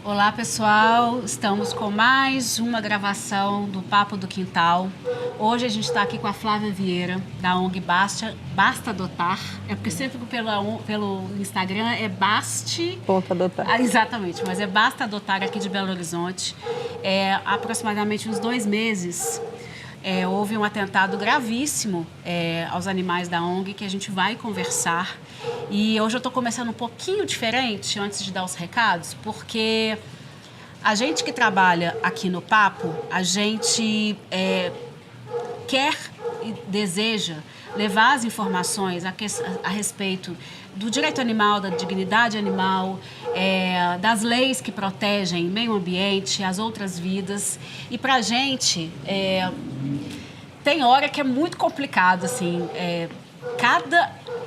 Olá, pessoal. Estamos com mais uma gravação do Papo do Quintal. Hoje a gente está aqui com a Flávia Vieira, da ONG Basta Adotar. É porque sempre pelo Instagram é Adotar. Exatamente, mas é Basta Adotar aqui de Belo Horizonte. Há aproximadamente uns 2 meses houve um atentado gravíssimo aos animais da ONG que a gente vai conversar. E hoje eu estou começando um pouquinho diferente antes de dar os recados, porque a gente que trabalha aqui no Papo, a gente quer e deseja levar as informações a respeito do direito animal, da dignidade animal, das leis que protegem o meio ambiente, as outras vidas. E para a gente, tem hora que é muito complicado, assim,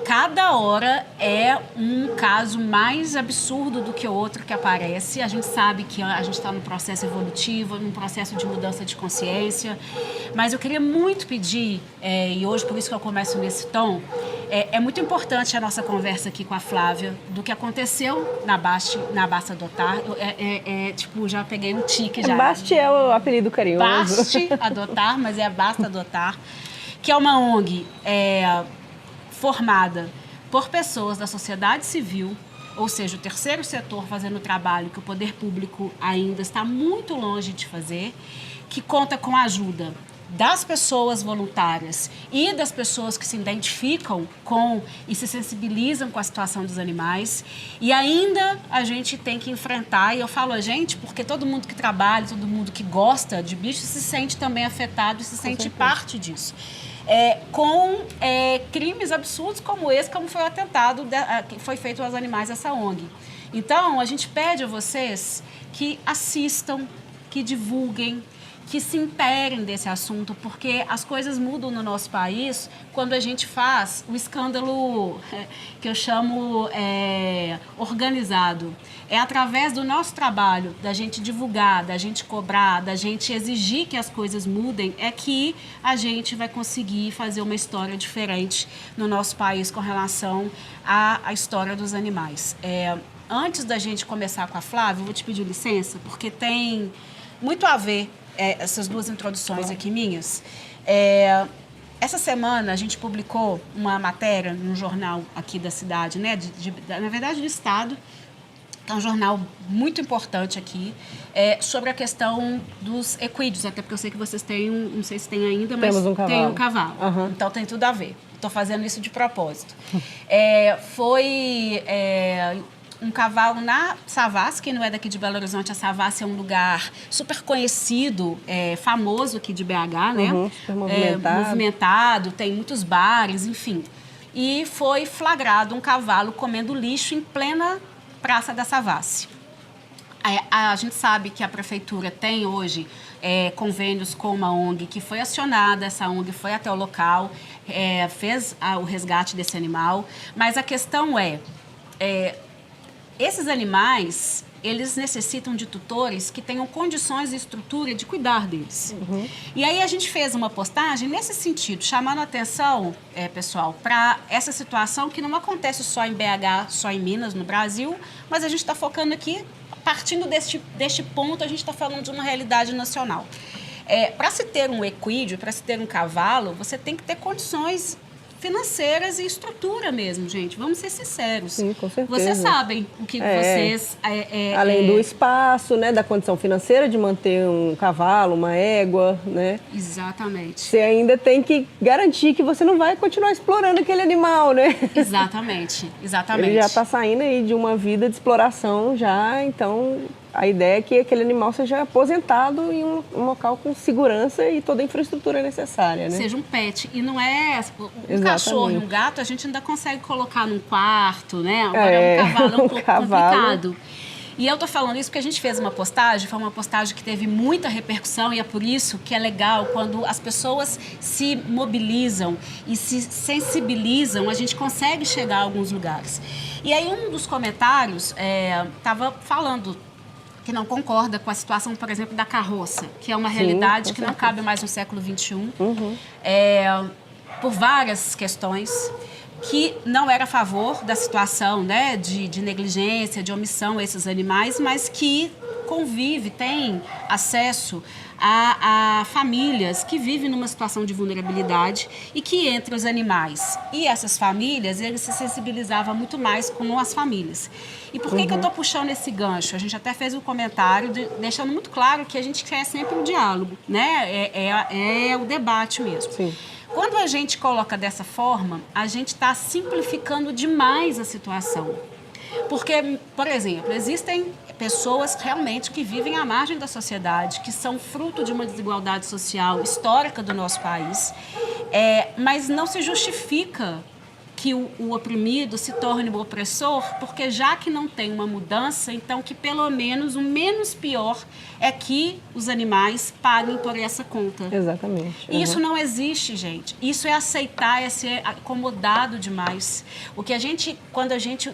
Cada hora é um caso mais absurdo do que o outro que aparece. A gente sabe que a gente está num processo evolutivo, num processo de mudança de consciência. Mas eu queria muito pedir, e hoje por isso que eu começo nesse tom, é muito importante a nossa conversa aqui com a Flávia, do que aconteceu na Basta Adotar. Tipo, já peguei um tique já. Basta é o apelido carinhoso. Basta Adotar, mas é a Basta Adotar, que é uma ONG... formada por pessoas da sociedade civil, ou seja, o terceiro setor fazendo o trabalho que o poder público ainda está muito longe de fazer, que conta com a ajuda das pessoas voluntárias e das pessoas que se identificam com e se sensibilizam com a situação dos animais. E ainda a gente tem que enfrentar, e eu falo a gente porque todo mundo que trabalha, todo mundo que gosta de bichos se sente também afetado e se sente parte disso. Com crimes absurdos como esse, como foi o atentado que foi feito aos animais dessa ONG. Então, a gente pede a vocês que assistam, que divulguem, que se interem desse assunto, porque as coisas mudam no nosso país quando a gente faz o escândalo que eu chamo organizado. É através do nosso trabalho, da gente divulgar, da gente cobrar, da gente exigir que as coisas mudem, é que a gente vai conseguir fazer uma história diferente no nosso país com relação à história dos animais. Antes da gente começar com a Flávia, eu vou te pedir licença, porque tem muito a ver essas duas introduções aqui minhas. Essa semana a gente publicou uma matéria num jornal aqui da cidade, né? Na verdade do estado, é um jornal muito importante aqui, sobre a questão dos equídeos, até porque eu sei que vocês têm não sei se tem ainda, mas tem um cavalo. Uhum. Então tem tudo a ver. Estou fazendo isso de propósito. Foi um cavalo na Savassi, que não é daqui de Belo Horizonte. A Savassi é um lugar super conhecido, famoso aqui de BH, né? Super movimentado. Movimentado, tem muitos bares, enfim. E foi flagrado um cavalo comendo lixo em plena Praça da Savassi. A gente sabe que a prefeitura tem hoje convênios com uma ONG que foi acionada, essa ONG foi até o local, fez o resgate desse animal, mas a questão esses animais, eles necessitam de tutores que tenham condições e estrutura de cuidar deles. Uhum. E aí a gente fez uma postagem nesse sentido, chamando a atenção, pessoal, para essa situação que não acontece só em BH, só em Minas, no Brasil, mas a gente está focando aqui, partindo deste ponto, a gente está falando de uma realidade nacional. Para se ter um equídeo, para se ter um cavalo, você tem que ter condições financeiras e estrutura mesmo, gente. Vamos ser sinceros. Sim, com certeza. Vocês sabem o que vocês... Além do espaço, né, da condição financeira de manter um cavalo, uma égua, né? Exatamente. Você ainda tem que garantir que você não vai continuar explorando aquele animal, né? Exatamente, exatamente. Ele já está saindo aí de uma vida de exploração já, então... A ideia é que aquele animal seja aposentado em um local com segurança e toda a infraestrutura necessária, né? Seja um pet. E não é... Um cachorro e um gato a gente ainda consegue colocar num quarto, né? Agora um cavalo é um pouco complicado. E eu tô falando isso porque a gente fez uma postagem, foi uma postagem que teve muita repercussão e é por isso que é legal quando as pessoas se mobilizam e se sensibilizam, a gente consegue chegar a alguns lugares. E aí um dos comentários estava falando que não concorda com a situação, por exemplo, da carroça, que é uma realidade que não cabe mais no século XXI, por várias questões, que não era a favor da situação, né, de negligência, de omissão a esses animais, mas que convive, tem acesso a famílias que vivem numa situação de vulnerabilidade e que entre os animais e essas famílias, ele se sensibilizava muito mais com as famílias. E por que que eu estou puxando esse gancho? A gente até fez um comentário deixando muito claro que a gente quer sempre um diálogo, né? É o debate mesmo. Sim. Quando a gente coloca dessa forma, a gente está simplificando demais a situação. Porque, por exemplo, existem pessoas realmente que vivem à margem da sociedade, que são fruto de uma desigualdade social histórica do nosso país, mas não se justifica que o oprimido se torne o opressor, porque já que não tem uma mudança, então que pelo menos o menos pior é que os animais paguem por essa conta. Exatamente. E isso não existe, gente. Isso é aceitar, é ser acomodado demais. Quando a gente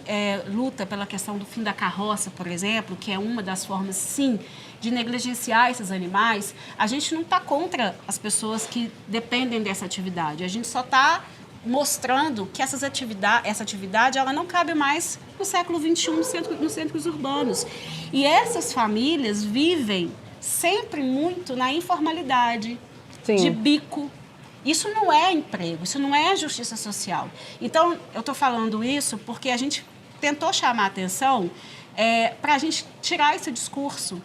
luta pela questão do fim da carroça, por exemplo, que é uma das formas, sim, de negligenciar esses animais, a gente não está contra as pessoas que dependem dessa atividade. A gente só está mostrando que essa atividade ela não cabe mais no século XXI nos centros urbanos. E essas famílias vivem sempre muito na informalidade, Sim. de bico. Isso não é emprego, isso não é justiça social. Então, eu estou falando isso porque a gente tentou chamar a atenção para a gente tirar esse discurso.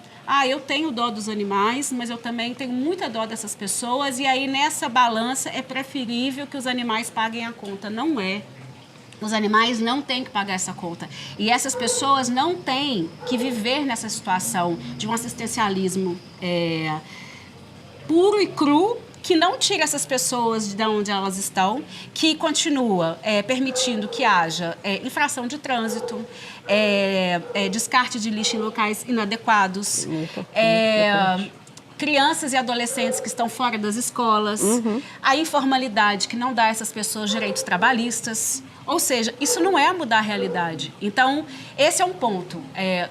Eu tenho dó dos animais, mas eu também tenho muita dó dessas pessoas, e aí nessa balança é preferível que os animais paguem a conta. Não é. Os animais não têm que pagar essa conta. E essas pessoas não têm que viver nessa situação de um assistencialismo puro e cru, que não tira essas pessoas de onde elas estão, que continua permitindo que haja infração de trânsito, descarte de lixo em locais inadequados, crianças e adolescentes que estão fora das escolas, a informalidade que não dá a essas pessoas direitos trabalhistas. Ou seja, isso não é mudar a realidade. Então, esse é um ponto.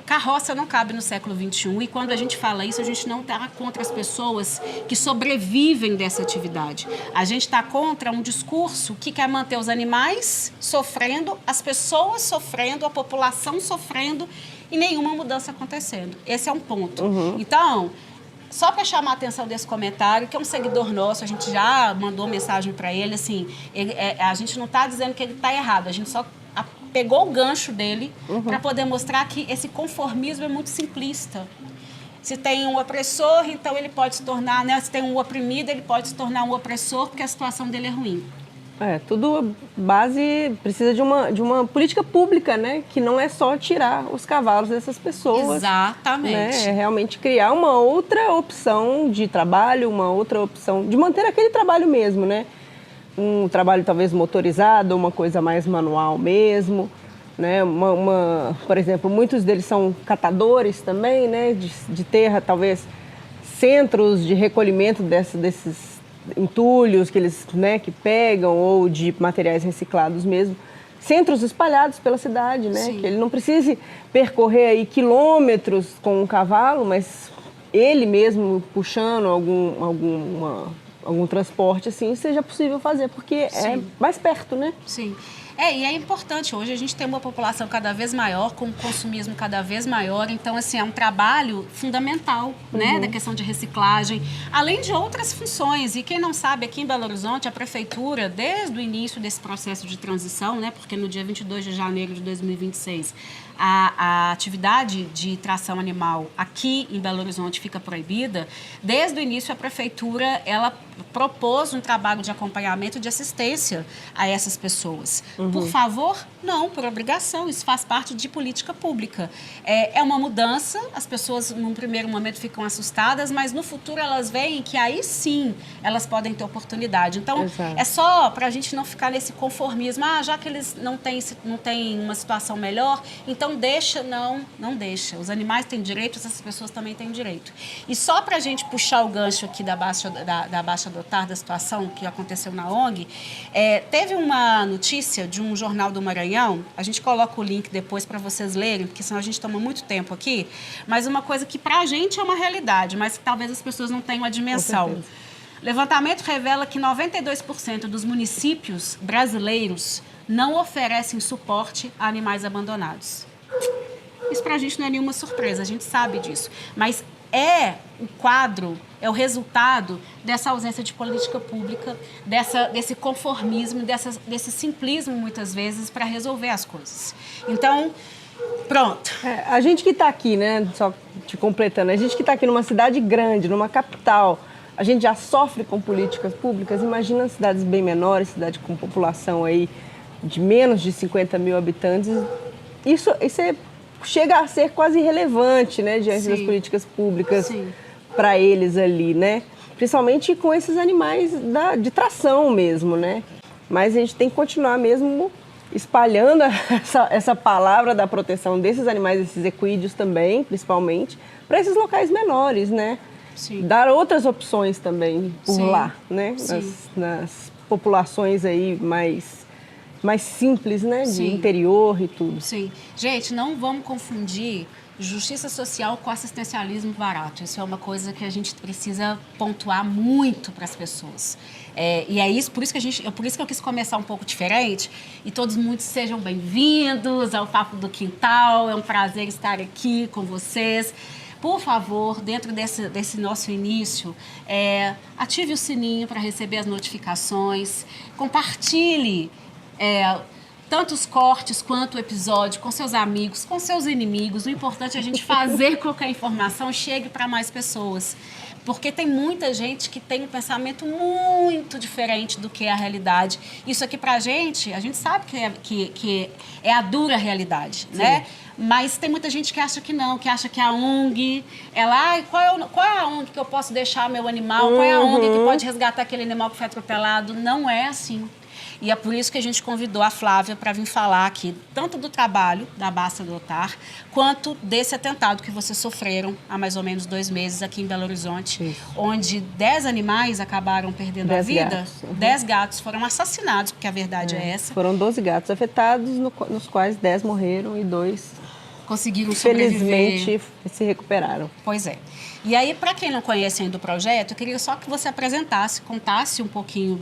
Carroça não cabe no século XXI, e quando a gente fala isso, a gente não está contra as pessoas que sobrevivem dessa atividade. A gente está contra um discurso que quer manter os animais sofrendo, as pessoas sofrendo, a população sofrendo e nenhuma mudança acontecendo. Esse é um ponto. Então, só para chamar a atenção desse comentário, que é um seguidor nosso, a gente já mandou mensagem para ele, assim, a gente não está dizendo que ele está errado, a gente só pegou o gancho dele para poder mostrar que esse conformismo é muito simplista. Se tem um opressor, então ele pode se tornar, né? Se tem um oprimido, ele pode se tornar um opressor porque a situação dele é ruim. Tudo base precisa de uma política pública, né? Que não é só tirar os cavalos dessas pessoas. Exatamente. Né? É realmente criar uma outra opção de trabalho, uma outra opção de manter aquele trabalho mesmo, né? Um trabalho talvez motorizado, uma coisa mais manual mesmo, né? Por exemplo, muitos deles são catadores também, né? De terra, talvez centros de recolhimento desses entulhos que eles, né, que pegam, ou de materiais reciclados mesmo, centros espalhados pela cidade, né, Sim. que ele não precise percorrer aí quilômetros com um cavalo, mas ele mesmo puxando algum transporte assim, seja possível fazer, porque Sim. é mais perto, né? Sim. E é importante, hoje a gente tem uma população cada vez maior, com um consumismo cada vez maior, então, assim, é um trabalho fundamental, né, da questão de reciclagem, além de outras funções. E quem não sabe, aqui em Belo Horizonte, a Prefeitura, desde o início desse processo de transição, né, porque no dia 22 de janeiro de 2026, a atividade de tração animal aqui em Belo Horizonte fica proibida, desde o início a Prefeitura, ela propôs um trabalho de acompanhamento e de assistência a essas pessoas. Por favor? Não, por obrigação. Isso faz parte de política pública. É uma mudança, as pessoas num primeiro momento ficam assustadas, mas no futuro elas veem que aí sim elas podem ter oportunidade. Então, Exato. É só para a gente não ficar nesse conformismo. Já que eles não têm uma situação melhor, então deixa. Não deixa. Os animais têm direitos, essas pessoas também têm direito. E só para a gente puxar o gancho aqui da Baixa Dotar, da situação que aconteceu na ONG, teve uma notícia de um jornal do Maranhão, a gente coloca o link depois para vocês lerem, porque senão a gente toma muito tempo aqui, mas uma coisa que para a gente é uma realidade, mas que talvez as pessoas não tenham a dimensão. Levantamento revela que 92% dos municípios brasileiros não oferecem suporte a animais abandonados. Isso para a gente não é nenhuma surpresa, a gente sabe disso. Mas o quadro, é o resultado dessa ausência de política pública, desse conformismo, desse simplismo, muitas vezes, para resolver as coisas. Então, pronto. A gente que está aqui, né, só te completando, a gente que está aqui numa cidade grande, numa capital, a gente já sofre com políticas públicas, imagina cidades bem menores, cidade com população aí de menos de 50 mil habitantes, isso chega a ser quase irrelevante, né, diante das políticas públicas para eles ali, né? Principalmente com esses animais de tração mesmo, né? Mas a gente tem que continuar mesmo espalhando essa palavra da proteção desses animais, desses equídeos também, principalmente, para esses locais menores, né? Sim. Dar outras opções também por lá, né? Nas populações aí mais simples, né? De interior e tudo. Sim. Gente, não vamos confundir justiça social com assistencialismo barato. Isso é uma coisa que a gente precisa pontuar muito para as pessoas. E é isso, por isso que eu quis começar um pouco diferente. E todos muitos sejam bem-vindos ao Papo do Quintal. É um prazer estar aqui com vocês. Por favor, dentro desse nosso início, ative o sininho para receber as notificações. Compartilhe tanto os cortes quanto o episódio com seus amigos, com seus inimigos. O importante é a gente fazer com que a informação chegue para mais pessoas. Porque tem muita gente que tem um pensamento muito diferente do que é a realidade. Isso aqui pra gente, a gente sabe que é a dura realidade, né? Mas tem muita gente que acha que não, que acha que a ONG, qual é a ONG que eu posso deixar meu animal? Qual é a ONG que pode resgatar aquele animal que foi atropelado? Não é assim. E é por isso que a gente convidou a Flávia para vir falar aqui, tanto do trabalho da Basta do Otar, quanto desse atentado que vocês sofreram há mais ou menos 2 meses aqui em Belo Horizonte, onde 10 animais acabaram perdendo a vida. Gatos. 10 gatos foram assassinados, porque a verdade é essa. Foram 12 gatos afetados, nos quais 10 morreram e 2 conseguiram sobreviver. Felizmente se recuperaram. Pois é. E aí, para quem não conhece ainda o projeto, eu queria só que você apresentasse, contasse um pouquinho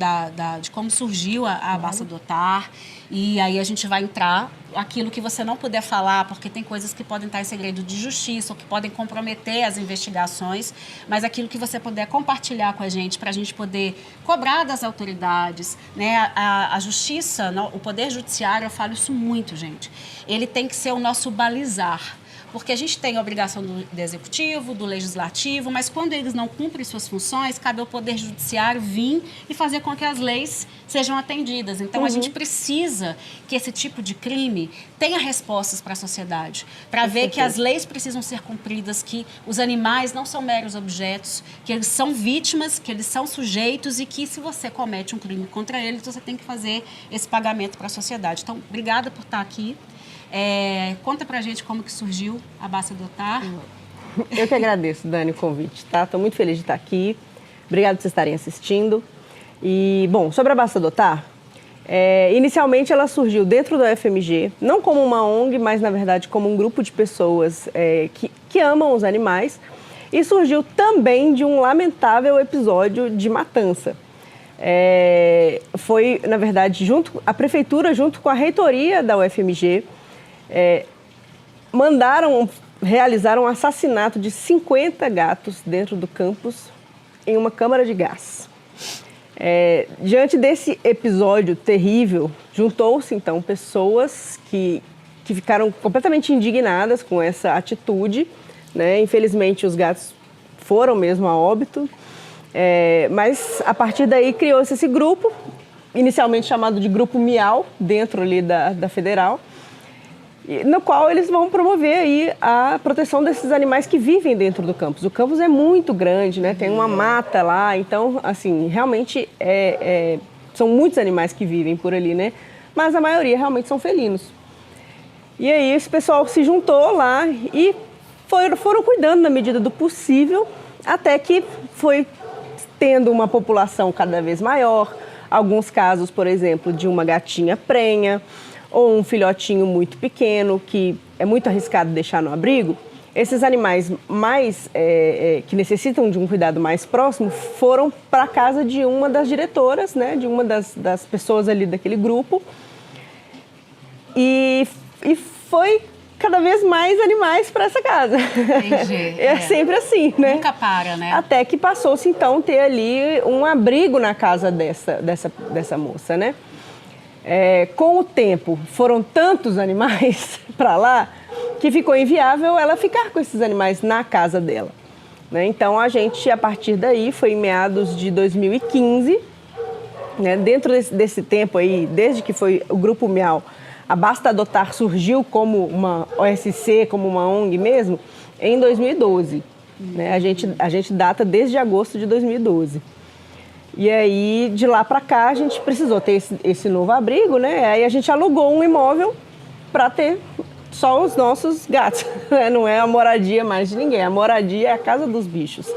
de como surgiu a Basta do Otar. E aí a gente vai entrar aquilo que você não puder falar, porque tem coisas que podem estar em segredo de justiça ou que podem comprometer as investigações, mas aquilo que você puder compartilhar com a gente para a gente poder cobrar das autoridades, né? A justiça, o poder judiciário, eu falo isso muito, gente, ele tem que ser o nosso balizar. Porque a gente tem a obrigação do executivo, do legislativo, mas quando eles não cumprem suas funções, cabe ao Poder Judiciário vir e fazer com que as leis sejam atendidas. Então, a gente precisa que esse tipo de crime tenha respostas para a sociedade, para ver que as leis precisam ser cumpridas, que os animais não são meros objetos, que eles são vítimas, que eles são sujeitos e que, se você comete um crime contra eles, você tem que fazer esse pagamento para a sociedade. Então, obrigada por estar aqui. Conta pra gente como que surgiu a Basta do Otar. Eu que agradeço, Dani, o convite, tá? Estou muito feliz de estar aqui. Obrigada por vocês estarem assistindo. E, bom, sobre a Basta do Otar, inicialmente ela surgiu dentro do UFMG, não como uma ONG, mas, na verdade, como um grupo de pessoas que amam os animais. E surgiu também de um lamentável episódio de matança. Foi, na verdade, a prefeitura, junto com a reitoria da UFMG, realizaram um assassinato de 50 gatos dentro do campus em uma câmara de gás. Diante desse episódio terrível, juntou-se então pessoas que ficaram completamente indignadas com essa atitude, né? Infelizmente os gatos foram mesmo a óbito, mas a partir daí criou-se esse grupo, inicialmente chamado de Grupo Miau, dentro ali da Federal, no qual eles vão promover aí a proteção desses animais que vivem dentro do campus. O campus é muito grande, né? Tem uma mata lá, então, assim, realmente são muitos animais que vivem por ali, né? Mas a maioria realmente são felinos. E aí esse pessoal se juntou lá e foram cuidando na medida do possível, até que foi tendo uma população cada vez maior. Alguns casos, por exemplo, de uma gatinha prenha, ou um filhotinho muito pequeno, que é muito arriscado deixar no abrigo. Esses animais que necessitam de um cuidado mais próximo foram para a casa de uma das diretoras, né, de uma das pessoas ali daquele grupo. E foi cada vez mais animais para essa casa. Entendi. É sempre assim, né? Nunca para, né? Até que passou-se, então, ter ali um abrigo na casa dessa moça, né? Com o tempo, foram tantos animais para lá que ficou inviável ela ficar com esses animais na casa dela, né? Então, a gente, a partir daí, foi em meados de 2015, né? Dentro desse tempo aí, desde que foi o Grupo Miau, a Basta Adotar surgiu como uma OSC, como uma ONG mesmo, em 2012. Né? A gente data desde agosto de 2012. E aí, de lá para cá, a gente precisou ter esse novo abrigo, né? Aí a gente alugou um imóvel para ter só os nossos gatos. Não é a moradia mais de ninguém, a moradia é a casa dos bichos,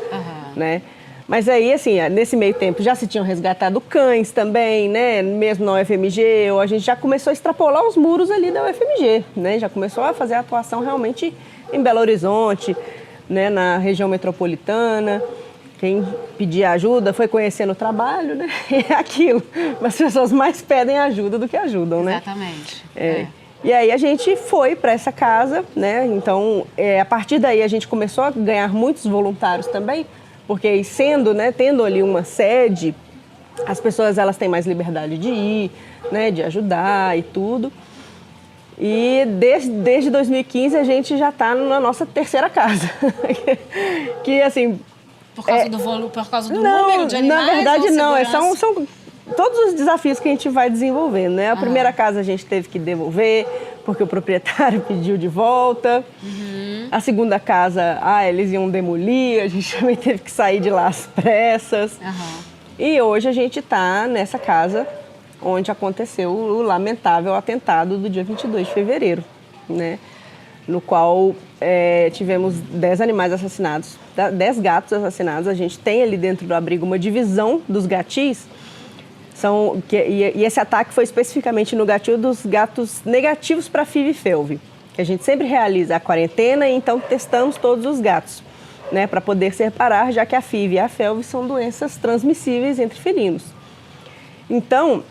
né? Mas aí, assim, nesse meio tempo já se tinham resgatado cães também, né? Mesmo na UFMG, ou a gente já começou a extrapolar os muros ali da UFMG, né? Já começou a fazer a atuação realmente em Belo Horizonte, né? Na região metropolitana. Quem pedia ajuda foi conhecendo o trabalho, né? É aquilo. As pessoas mais pedem ajuda do que ajudam, né? Exatamente. E aí a gente foi para essa casa, né? Então, a partir daí a gente começou a ganhar muitos voluntários também, porque tendo ali uma sede, as pessoas elas têm mais liberdade de ir, né, de ajudar e tudo. E desde 2015 a gente já está na nossa terceira casa. Que assim... Por causa do volume, por causa do número de animais? Na verdade não, são todos os desafios que a gente vai desenvolvendo, né? A primeira casa a gente teve que devolver, porque o proprietário pediu de volta. A segunda casa, eles iam demolir, a gente também teve que sair de lá às pressas. E hoje a gente está nessa casa onde aconteceu o lamentável atentado do dia 22 de fevereiro, né? No qual tivemos 10 animais assassinados, 10 gatos assassinados. A gente tem ali dentro do abrigo uma divisão dos gatis. E esse ataque foi especificamente no gatil dos gatos negativos para FIV e FeLV. A gente sempre realiza a quarentena e então testamos todos os gatos, né, para poder separar, já que a FIV e a FeLV são doenças transmissíveis entre felinos. Então,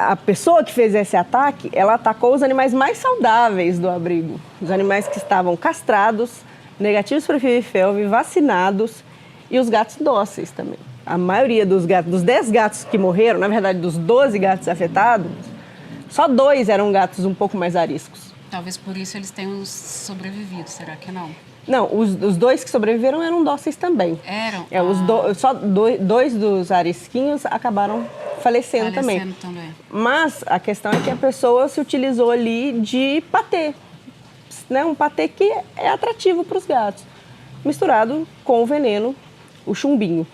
a pessoa que fez esse ataque, ela atacou os animais mais saudáveis do abrigo. Os animais que estavam castrados, negativos para FIV e FeLV, vacinados e os gatos dóceis também. A maioria dos 10 gatos que morreram, na verdade dos 12 gatos afetados, só 2 eram gatos um pouco mais ariscos. Talvez por isso eles tenham sobrevivido, será que não? Não, os 2 que sobreviveram eram dóceis também. Eram? Só 2 dos arisquinhos acabaram falecendo também. Mas a questão é que a pessoa se utilizou ali de patê, né? Um patê que é atrativo para os gatos, misturado com o veneno, o chumbinho.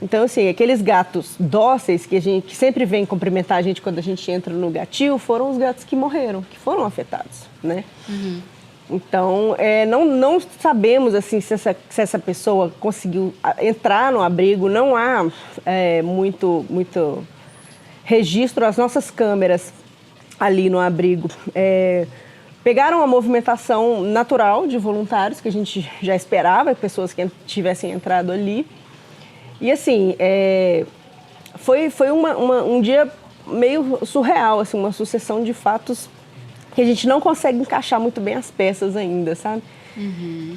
Então, assim, aqueles gatos dóceis que sempre vem cumprimentar a gente quando a gente entra no gatil, foram os gatos que morreram, que foram afetados, né? Então, não sabemos, assim, se essa pessoa conseguiu entrar no abrigo. Não há muito registro. As nossas câmeras ali no abrigo pegaram a movimentação natural de voluntários, que a gente já esperava, pessoas que tivessem entrado ali. E assim, foi um dia meio surreal, assim, uma sucessão de fatos que a gente não consegue encaixar muito bem as peças ainda, sabe?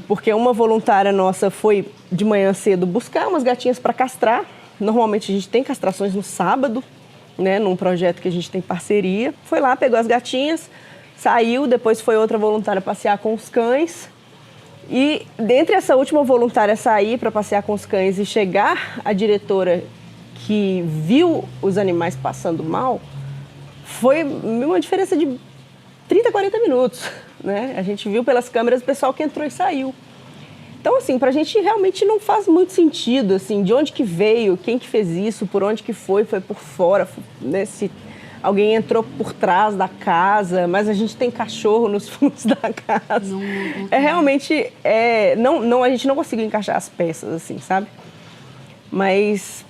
Porque uma voluntária nossa foi de manhã cedo buscar umas gatinhas para castrar. Normalmente a gente tem castrações no sábado, né, num projeto que a gente tem parceria. Foi lá, pegou as gatinhas, saiu, depois foi outra voluntária passear com os cães. E dentre essa última voluntária sair para passear com os cães e chegar a diretora que viu os animais passando mal, foi uma diferença de 30, 40 minutos, né? A gente viu pelas câmeras o pessoal que entrou e saiu. Então, assim, pra gente realmente não faz muito sentido, assim, de onde que veio, quem que fez isso, por onde que foi por fora, né? Se alguém entrou por trás da casa, mas a gente tem cachorro nos fundos da casa. Realmente, a gente não conseguiu encaixar as peças, assim, sabe? Mas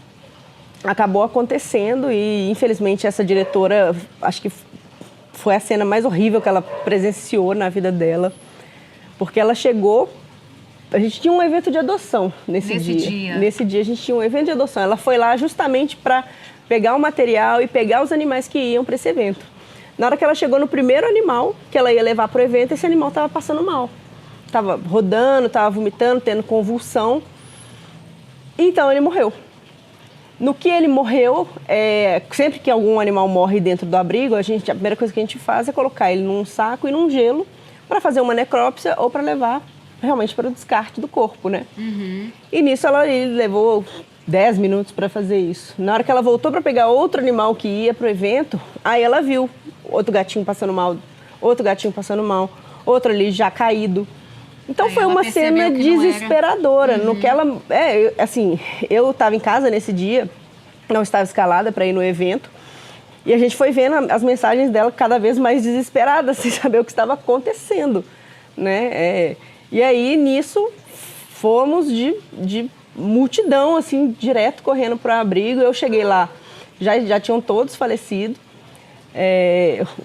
acabou acontecendo e, infelizmente, essa diretora, acho que foi a cena mais horrível que ela presenciou na vida dela, porque ela chegou... A gente tinha um evento de adoção nesse dia. Nesse dia a gente tinha um evento de adoção. Ela foi lá justamente para pegar o material e pegar os animais que iam para esse evento. Na hora que ela chegou no primeiro animal que ela ia levar para o evento, esse animal estava passando mal. Estava rodando, estava vomitando, tendo convulsão. Então ele morreu. No que ele morreu, sempre que algum animal morre dentro do abrigo, a primeira coisa que a gente faz é colocar ele num saco e num gelo para fazer uma necrópsia ou para levar realmente para o descarte do corpo, né? Uhum. E nisso ele levou 10 minutos para fazer isso. Na hora que ela voltou para pegar outro animal que ia pro evento, aí ela viu outro gatinho passando mal, outro ali já caído. Então aí foi uma cena desesperadora. No que ela, eu estava em casa nesse dia, não estava escalada para ir no evento, e a gente foi vendo as mensagens dela cada vez mais desesperada, sem saber o que estava acontecendo, né? E aí nisso fomos de multidão, assim, direto correndo para o abrigo. Eu cheguei lá, já tinham todos falecido.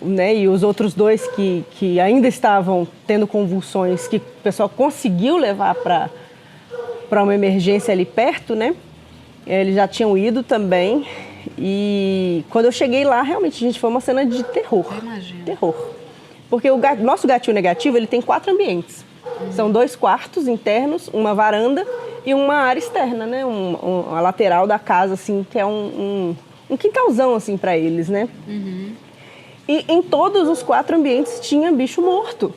Né, e os outros dois que ainda estavam tendo convulsões, que o pessoal conseguiu levar para uma emergência ali perto, né? Eles já tinham ido também. E quando eu cheguei lá, realmente, gente, foi uma cena de terror. Eu imagino. Terror. Porque o nosso gatinho negativo, ele tem 4 ambientes. São 2 quartos internos, uma varanda e uma área externa, né? A lateral da casa, assim, que é um quintalzão, assim, para eles, né? Uhum. E em todos os 4 ambientes tinha bicho morto.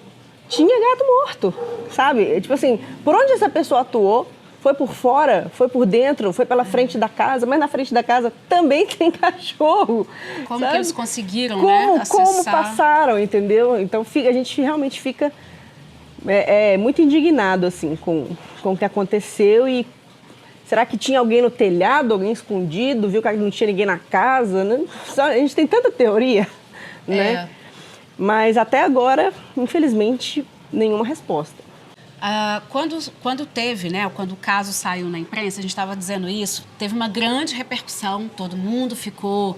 Tinha gato morto, sabe? Tipo assim, por onde essa pessoa atuou, foi por fora, foi por dentro, foi pela frente da casa, mas na frente da casa também tem cachorro. Como sabe? que eles conseguiram, né, acessar? Como passaram, entendeu? Então a gente realmente fica muito indignado, assim, com o que aconteceu. E será que tinha alguém no telhado, alguém escondido, viu que não tinha ninguém na casa? Né? A gente tem tanta teoria, né? Mas até agora, infelizmente, nenhuma resposta. Quando teve, né, quando o caso saiu na imprensa, a gente estava dizendo isso, teve uma grande repercussão, todo mundo ficou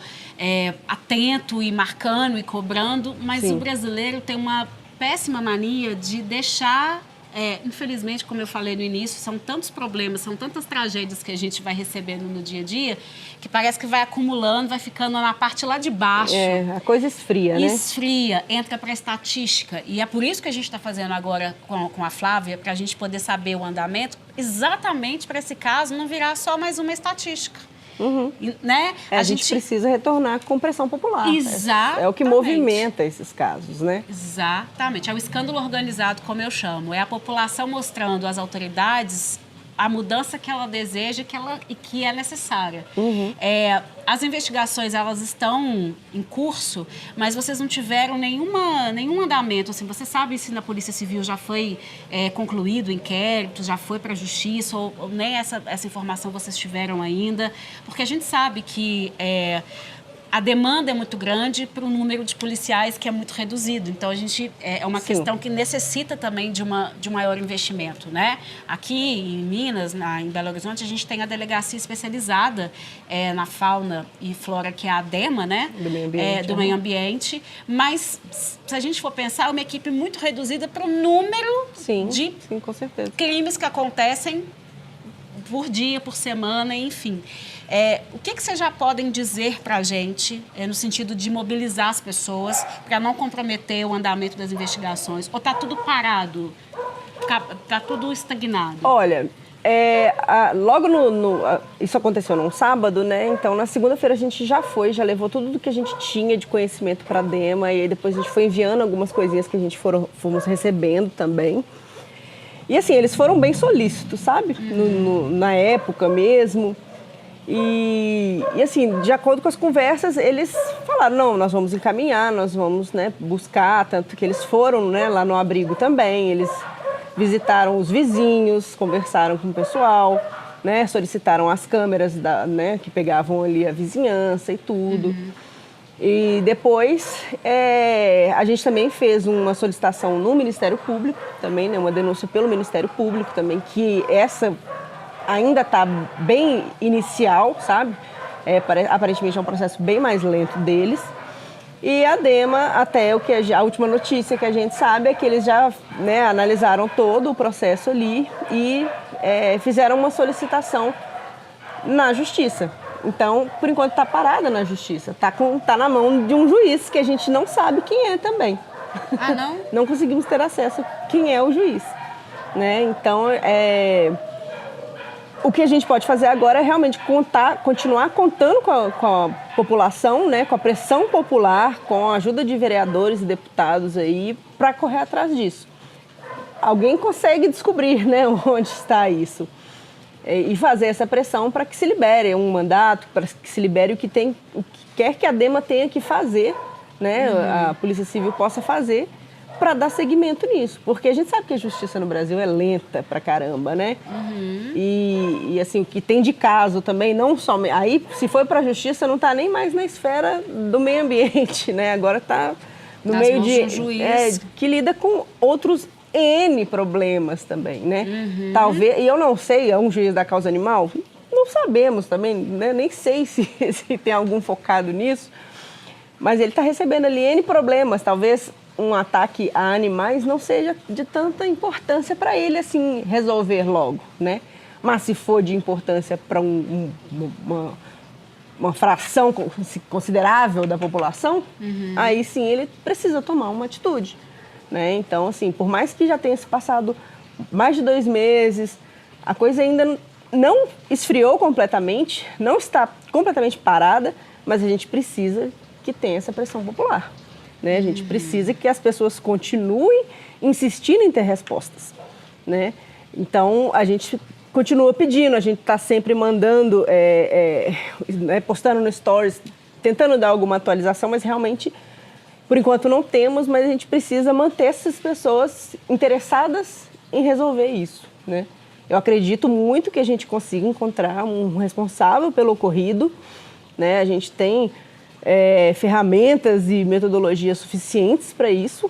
atento e marcando e cobrando, mas Sim. o brasileiro tem uma péssima mania de deixar, infelizmente, como eu falei no início, são tantos problemas, são tantas tragédias que a gente vai recebendo no dia a dia, que parece que vai acumulando, vai ficando na parte lá de baixo. A coisa esfria, né? Esfria, entra para a estatística. E é por isso que a gente está fazendo agora com a Flávia, para a gente poder saber o andamento, exatamente para esse caso não virar só mais uma estatística. Uhum. Né? A gente precisa retornar com pressão popular. Exatamente. É o que movimenta esses casos, né? Exatamente. É o escândalo organizado, como eu chamo. É a população mostrando às autoridades a mudança que ela deseja e que é necessária. Uhum. As investigações, elas estão em curso, mas vocês não tiveram nenhum andamento. Assim, você sabe se na Polícia Civil já foi concluído o inquérito, já foi para a Justiça, ou nem essa informação vocês tiveram ainda? Porque a gente sabe que a demanda é muito grande para o número de policiais que é muito reduzido. Então, a gente é uma questão que necessita também de um maior investimento, né? Aqui em Minas, em Belo Horizonte, a gente tem a delegacia especializada na fauna e flora, que é a ADEMA, né? Do meio ambiente. Mas, se a gente for pensar, é uma equipe muito reduzida para o número de com certeza. crimes que acontecem por dia, por semana, enfim. O que vocês já podem dizer para a gente, no sentido de mobilizar as pessoas para não comprometer o andamento das investigações? Ou está tudo parado? Está tudo estagnado? Olha, logo isso aconteceu num sábado, né? Então, na segunda-feira a gente já levou tudo do que a gente tinha de conhecimento para a DEMA, e aí depois a gente foi enviando algumas coisinhas que a gente fomos recebendo também. E assim, eles foram bem solícitos, sabe? Na época mesmo. E assim, de acordo com as conversas, eles falaram, não, nós vamos encaminhar, nós vamos, né, buscar, tanto que eles foram, né, lá no abrigo também, eles visitaram os vizinhos, conversaram com o pessoal, né, solicitaram as câmeras né, que pegavam ali a vizinhança e tudo. Uhum. E depois a gente também fez uma solicitação no Ministério Público, também, né, uma denúncia pelo Ministério Público também, que essa ainda está bem inicial, sabe? Aparentemente é um processo bem mais lento deles. E a DEMA, até a última notícia que a gente sabe é que eles já, né, analisaram todo o processo ali e fizeram uma solicitação na Justiça. Então, por enquanto, está parada na justiça. Tá na mão de um juiz que a gente não sabe quem é também. Ah, não? Não conseguimos ter acesso a quem é o juiz. Né? Então, o que a gente pode fazer agora é realmente continuar contando com a população, né? Com a pressão popular, com a ajuda de vereadores e deputados aí, para correr atrás disso. Alguém consegue descobrir, né, onde está isso e fazer essa pressão para que se libere um mandato, para que se libere o que quer que a DEMA tenha que fazer, né, a Polícia Civil possa fazer para dar seguimento nisso, porque a gente sabe que a justiça no Brasil é lenta pra caramba, né? E assim, o que tem de caso também, não só... Aí, se for para a justiça, não está nem mais na esfera do meio ambiente, né? Agora está no meio de... um juiz. Que lida com outros N problemas também, né? Talvez... E eu não sei, é um juiz da causa animal? Não sabemos também, né? Nem sei se tem algum focado nisso, mas ele está recebendo ali N problemas, talvez... um ataque a animais não seja de tanta importância para ele, assim, resolver logo, né? Mas se for de importância para uma fração considerável da população, aí sim ele precisa tomar uma atitude, né? Então, assim, por mais que já tenha se passado mais de 2 meses, a coisa ainda não esfriou completamente, não está completamente parada, mas a gente precisa que tenha essa pressão popular. Né? A gente precisa que as pessoas continuem insistindo em ter respostas, né? Então, a gente continua pedindo, a gente está sempre mandando, né, postando no Stories, tentando dar alguma atualização, mas realmente, por enquanto, não temos, mas a gente precisa manter essas pessoas interessadas em resolver isso, né? Eu acredito muito que a gente consiga encontrar um responsável pelo ocorrido, né? A gente tem... ferramentas e metodologias suficientes para isso.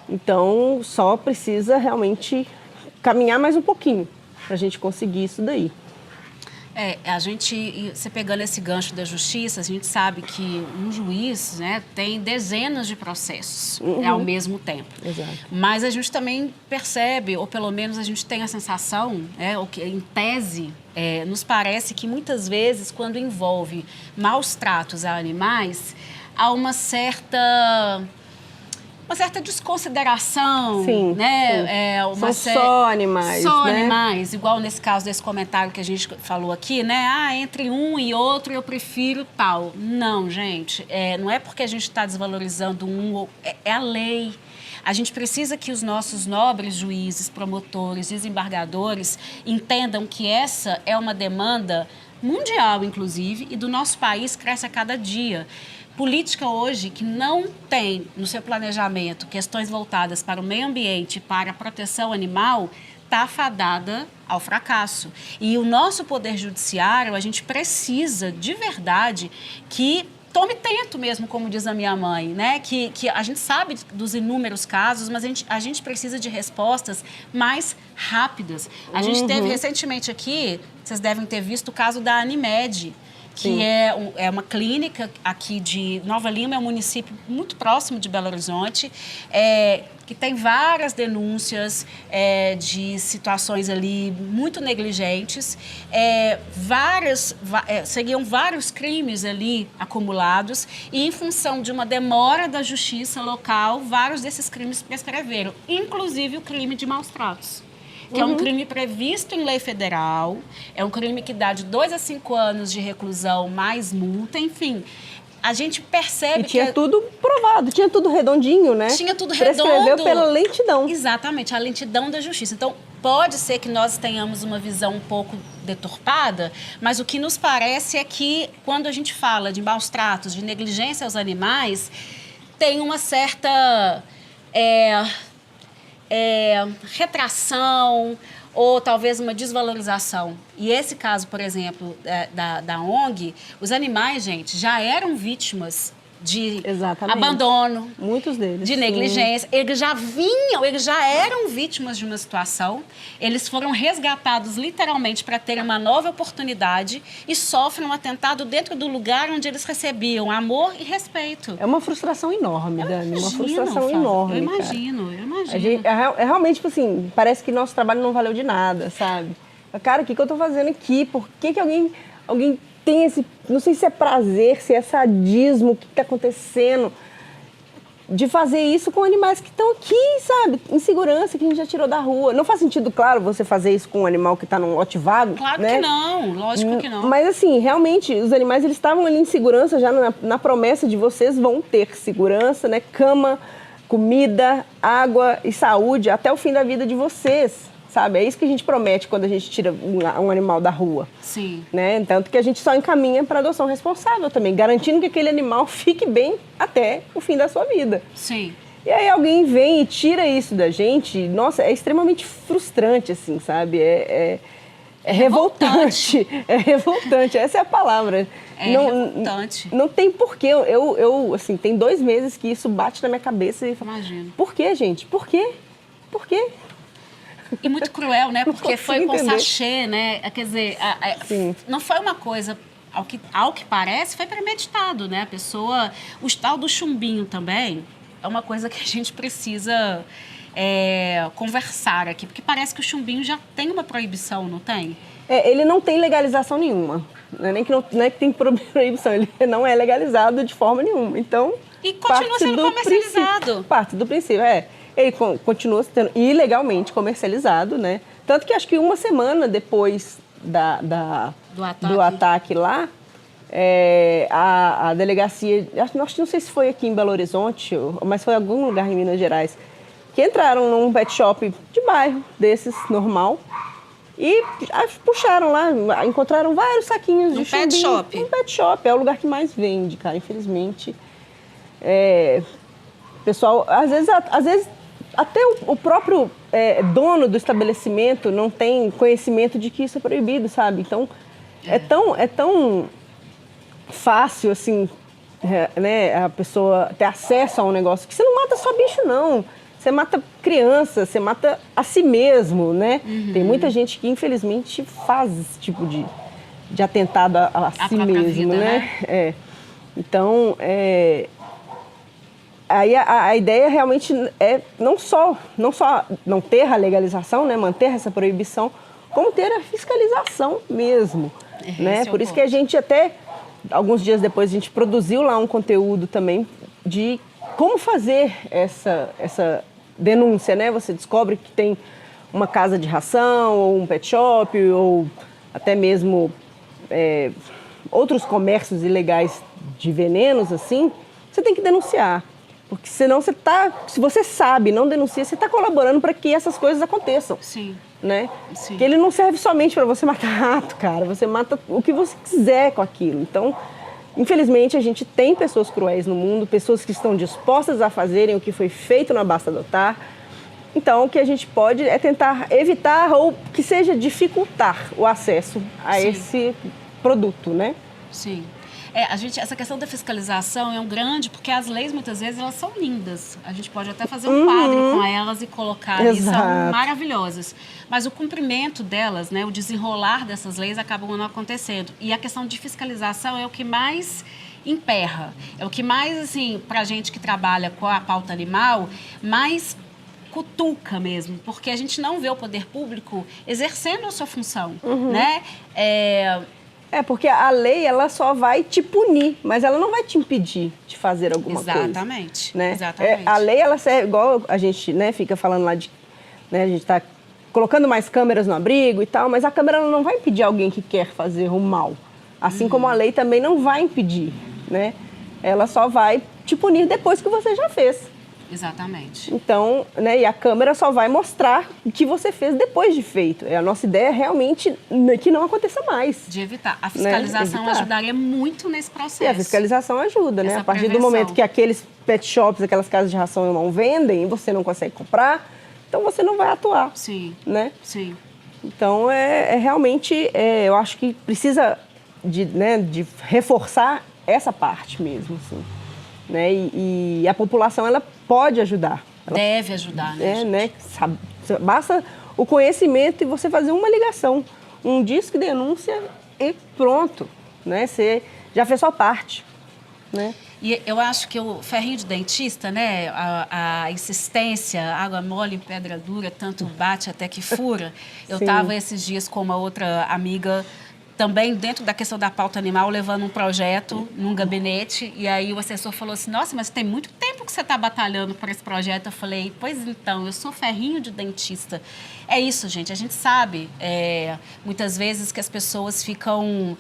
Então, só precisa realmente caminhar mais um pouquinho para a gente conseguir isso daí. Você pegando esse gancho da justiça, a gente sabe que um juiz, né, tem dezenas de processos ao mesmo tempo. Exato. Mas a gente também percebe, ou pelo menos a gente tem a sensação, ou que em tese, nos parece que muitas vezes, quando envolve maus tratos a animais, há uma certa desconsideração, sim, né? Sim. São só animais, Só né? animais, igual nesse caso desse comentário que a gente falou aqui, né? Entre um e outro eu prefiro tal. Não, gente, não é porque a gente está desvalorizando é a lei. A gente precisa que os nossos nobres juízes, promotores, desembargadores entendam que essa é uma demanda mundial, inclusive, e do nosso país cresce a cada dia. Política hoje que não tem no seu planejamento questões voltadas para o meio ambiente, para a proteção animal, está fadada ao fracasso. E o nosso poder judiciário, a gente precisa de verdade que tome tento mesmo, como diz a minha mãe, né? Que a gente sabe dos inúmeros casos, mas a gente precisa de respostas mais rápidas. A gente teve recentemente aqui, vocês devem ter visto o caso da Animed, que é uma clínica aqui de Nova Lima, é um município muito próximo de Belo Horizonte, que tem várias denúncias de situações ali muito negligentes, seguiam vários crimes ali acumulados e, em função de uma demora da justiça local, vários desses crimes prescreveram, inclusive o crime de maus tratos. Que é um crime previsto em lei federal, é um crime que dá de 2 a 5 anos de reclusão mais multa, enfim. A gente percebe e tinha tudo provado, tinha tudo redondinho, né? Tinha tudo redondo. Prescreveu pela lentidão. Exatamente, a lentidão da justiça. Então, pode ser que nós tenhamos uma visão um pouco deturpada, mas o que nos parece é que, quando a gente fala de maus tratos, de negligência aos animais, tem uma certa... retração ou talvez uma desvalorização. E esse caso, por exemplo, da ONG, os animais, gente, já eram vítimas de abandono, muitos deles, de negligência. Eles já eram vítimas de uma situação, eles foram resgatados literalmente para terem uma nova oportunidade e sofrem um atentado dentro do lugar onde eles recebiam amor e respeito. É uma frustração enorme, Dani, uma frustração enorme. Eu imagino. Realmente, tipo assim, parece que nosso trabalho não valeu de nada, sabe? Cara, o que eu tô fazendo aqui? Por que alguém tem esse, não sei se é prazer, se é sadismo, o que está acontecendo, de fazer isso com animais que estão aqui, sabe, em segurança, que a gente já tirou da rua. Não faz sentido, claro, você fazer isso com um animal que está num lote vago, Claro né? que não, lógico que não. Mas assim, realmente, os animais eles estavam ali em segurança já na promessa de vocês vão ter segurança, né? Cama, comida, água e saúde até o fim da vida de vocês, sabe? É isso que a gente promete quando a gente tira um animal da rua. Sim. Né? Tanto que a gente só encaminha para adoção responsável também, garantindo que aquele animal fique bem até o fim da sua vida. Sim. E aí alguém vem e tira isso da gente, nossa, é extremamente frustrante, assim, sabe? É revoltante. É revoltante, essa é a palavra. Revoltante. Não tem porquê. Assim, tem 2 meses que isso bate na minha cabeça e falo, Imagino. por quê, gente? Por quê? Por quê? E muito cruel, né? Porque foi com entender. sachê, né? Quer dizer, Sim. não foi uma coisa, ao que parece, foi premeditado, né? A pessoa... O tal do chumbinho também é uma coisa que a gente precisa conversar aqui. Porque parece que o chumbinho já tem uma proibição, não tem? Ele não tem legalização nenhuma. Não é que tem proibição, ele não é legalizado de forma nenhuma. Então, E continua sendo comercializado. Parte do princípio, ele continua sendo ilegalmente comercializado, né? Tanto que acho que uma semana depois do ataque lá, a delegacia, não sei se foi aqui em Belo Horizonte, mas foi em algum lugar em Minas Gerais, que entraram num pet shop de bairro, desses, normal, e puxaram lá, encontraram vários saquinhos de chumbinho. Pet shop? Um pet shop, é o lugar que mais vende, cara, infelizmente. Pessoal, às vezes até o próprio dono do estabelecimento não tem conhecimento de que isso é proibido, sabe? Então, é tão fácil, assim, né, a pessoa ter acesso a um negócio que você não mata só bicho, não. Você mata criança, você mata a si mesmo, né? Uhum. Tem muita gente que, infelizmente, faz esse tipo de atentado a si mesmo, vida, né? Então, aí a ideia realmente é não só não ter a legalização, né, manter essa proibição, como ter a fiscalização mesmo, né? Por isso que a gente até, alguns dias depois, a gente produziu lá um conteúdo também de como fazer essa denúncia, né? Você descobre que tem uma casa de ração, ou um pet shop, ou até mesmo outros comércios ilegais de venenos, assim, você tem que denunciar. Porque senão se você sabe, não denuncia, você está colaborando para que essas coisas aconteçam. Sim. Né? Sim. Porque ele não serve somente para você matar rato, cara. Você mata o que você quiser com aquilo. Então, infelizmente, a gente tem pessoas cruéis no mundo, pessoas que estão dispostas a fazerem o que foi feito na Basta Adotar. Então, o que a gente pode é tentar evitar ou que seja dificultar o acesso a esse produto, né? Sim. Essa questão da fiscalização é um grande, porque as leis, muitas vezes, elas são lindas. A gente pode até fazer um quadro com elas e colocar ali, são maravilhosas. Mas o cumprimento delas, né, o desenrolar dessas leis acabam não acontecendo. E a questão de fiscalização é o que mais emperra. É o que mais, assim, pra gente que trabalha com a pauta animal, mais cutuca mesmo, porque a gente não vê o poder público exercendo a sua função, né? Porque a lei, ela só vai te punir, mas ela não vai te impedir de fazer alguma coisa. Exatamente, né? exatamente. A lei, ela serve, igual a gente, né, fica falando lá de... Né, a gente está colocando mais câmeras no abrigo e tal, mas a câmera ela não vai impedir alguém que quer fazer o mal. Assim como a lei também não vai impedir, né? Ela só vai te punir depois que você já fez. Exatamente. Então, né, e a câmera só vai mostrar o que você fez depois de feito. A nossa ideia é realmente que não aconteça mais. De evitar. A fiscalização ajudaria muito nesse processo. E a fiscalização ajuda, né? A partir do momento que aqueles pet shops, aquelas casas de ração não vendem e você não consegue comprar, então você não vai atuar. Sim. Né? Sim. Então, realmente, eu acho que precisa de reforçar essa parte mesmo, assim. Né? E a população, ela pode ajudar. Ela deve ajudar, né? Basta o conhecimento e você fazer uma ligação, um disco de denúncia e pronto, né? Você já fez sua parte, né? E eu acho que o ferrinho de dentista, né? A insistência, água mole em pedra dura, tanto bate até que fura. Eu estava esses dias com uma outra amiga também dentro da questão da pauta animal, levando um projeto num gabinete, e aí o assessor falou assim, nossa, mas tem muito tempo que você está batalhando por esse projeto. Eu falei, pois então, eu sou ferrinho de dentista. É isso, gente, a gente sabe muitas vezes que as pessoas ficam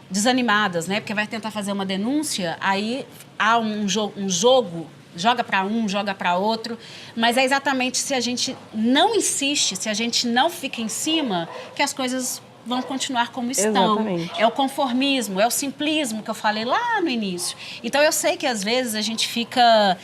desanimadas, né? Porque vai tentar fazer uma denúncia, aí há um jogo, joga para um, joga para outro, mas é exatamente se a gente não insiste, se a gente não fica em cima, que as coisas vão continuar como estão. Exatamente. É o conformismo, é o simplismo que eu falei lá no início. Então, eu sei que, às vezes, a gente fica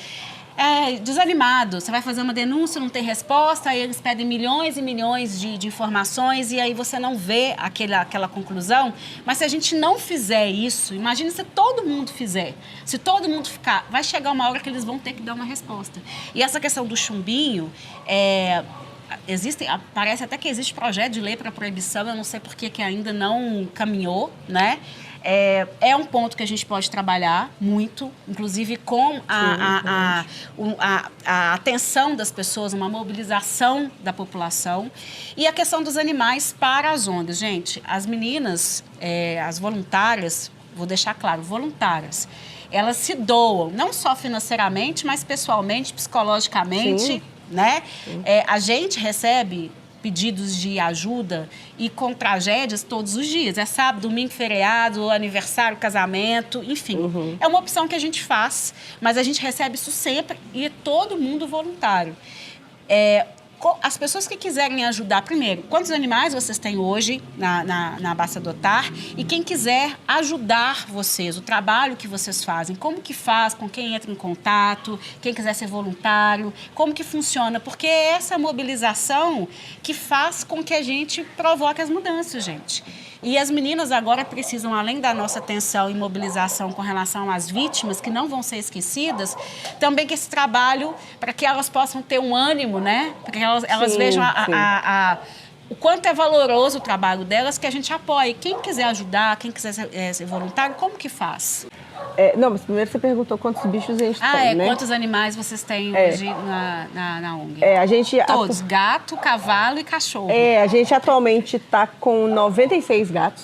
desanimado. Você vai fazer uma denúncia, não tem resposta, aí eles pedem milhões e milhões de informações e aí você não vê aquela conclusão. Mas se a gente não fizer isso, imagina se todo mundo fizer. Se todo mundo ficar, vai chegar uma hora que eles vão ter que dar uma resposta. E essa questão do chumbinho, parece até que existe projeto de lei para proibição, eu não sei por que ainda não caminhou, né? É um ponto que a gente pode trabalhar muito, inclusive com a atenção das pessoas, uma mobilização da população. E a questão dos animais para as ONGs. Gente, as meninas, as voluntárias, vou deixar claro, voluntárias, elas se doam, não só financeiramente, mas pessoalmente, psicologicamente, Sim. né? A gente recebe pedidos de ajuda e com tragédias todos os dias. É sábado, domingo, feriado, aniversário, casamento, enfim. É uma opção que a gente faz, mas a gente recebe isso sempre e é todo mundo voluntário. As pessoas que quiserem ajudar, primeiro, quantos animais vocês têm hoje na Basta Adotar? E quem quiser ajudar vocês, o trabalho que vocês fazem, como que faz, com quem entra em contato, quem quiser ser voluntário, como que funciona? Porque é essa mobilização que faz com que a gente provoque as mudanças, gente. E as meninas agora precisam, além da nossa atenção e mobilização com relação às vítimas, que não vão ser esquecidas, também que esse trabalho, para que elas possam ter um ânimo, né? Para que elas Sim, vejam sim. o quanto é valoroso o trabalho delas, que a gente apoie. Quem quiser ajudar, quem quiser ser voluntário, como que faz? Não, mas primeiro você perguntou quantos bichos a gente tem, né? Quantos animais vocês têm hoje na ONG? A gente... Todos, gato, cavalo e cachorro. A gente atualmente está com 96 gatos.